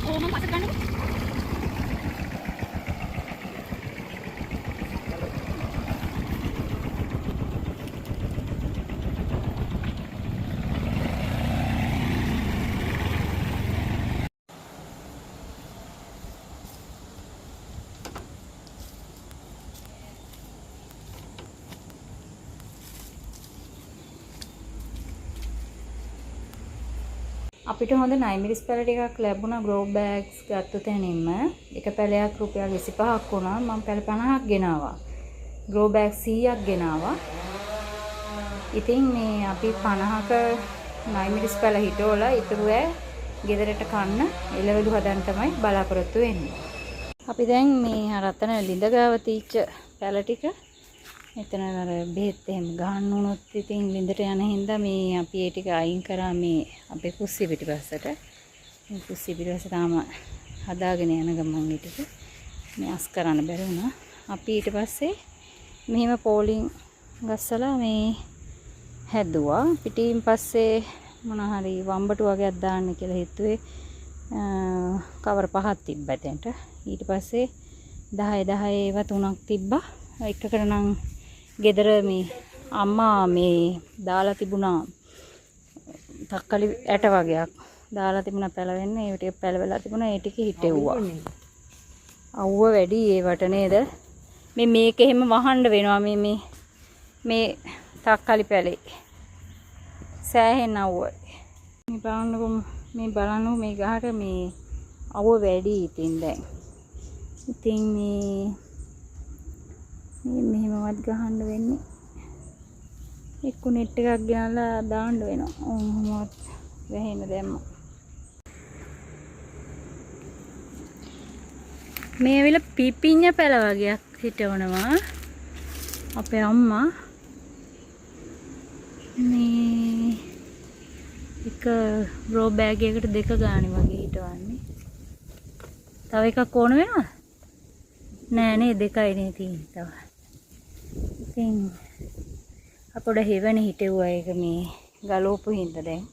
ඕම පස ගන්නකො. අපිට හොඳ 9 මිරිස් පැල ටිකක් ලැබුණා ග්‍රෝ බෑග්ස් ගත්ත තැනින්ම. එක පැලයක් රුපියල් 25ක් වුණා. මම පැල 50ක් ගෙනාවා. ග්‍රෝ බෑග් 100ක් ගෙනාවා. ඉතින් මේ අපි 50ක 9 මිරිස් පැල හිටවලා ඉතුරු ඈ ගෙදරට කන්න එළවලු හදන්න තමයි බලාපොරොත්තු වෙන්නේ. අපි දැන් මේ රතන ලිඳ ගාව තීච්ච පැල ටික මෙතන අර බෙහෙත් එහෙම ගහන්න උනොත් ඉතින් ලිඳට යන හින්දා මේ අපි ඒ ටික අයින් කරා මේ අපේ කුස්සිය පිටිපස්සට. මේ කුස්සිය පිටිපස්ස තාම හදාගෙන යන ගමන් ඊ ටික මේ අස් කරන්න බැරි වුණා. අපි ඊට පස්සේ මෙහෙම පෝලිං ගස්සලා මේ හැදුවා. පිටින් පස්සේ මොන හරි වම්බටු වගේක් දාන්න කියලා හිතුවේ. කවර පහක් තිබ්බා එතනට. ඊට පස්සේ 10 10 ඒවා තුනක් තිබ්බා. එකකට නම් ගෙදර මේ අම්මා මේ දාලා තිබුණා තක්කලි ඇට වගේක් දාලා තිබුණා පැලවෙන්න. ඒ ටික පැලවෙලා තිබුණා. ඒ ටික හිටෙව්වා. අවුව වැඩි ඒවට නේද? මේක එහෙම වහන්න වෙනවා මේ තක්කලි පැලේ. සෑහෙන අවුවයි. මේ බලන්නකො මේ ගහට මේ අවුව වැඩි ඉතින් දැන්. ඉතින් මේ මෙහෙමවත් ගහන්න වෙන්නේ. එක්ක නෙට් එකක් ගෙනල්ලා දාන්න වෙනවා. ඔහොමවත් වැහෙන්න දැම්මා. මේ ඇවිල්ලා පිපිඤ්ඤ පැල වගේක් හිටවනවා අපේ අම්මා. මේ එක ග්‍රෝ බෑග් එකකට 2 ගානේ වගේ හිටවන්නේ. තව එකක් ඕන වෙනවද? නෑ නේ 2යි නේ තියෙන්නේ තව. ඉතින් අපොඩ හෙවණ හිටෙව්වා ඒක මේ ගලෝපු හින්දා දැන්.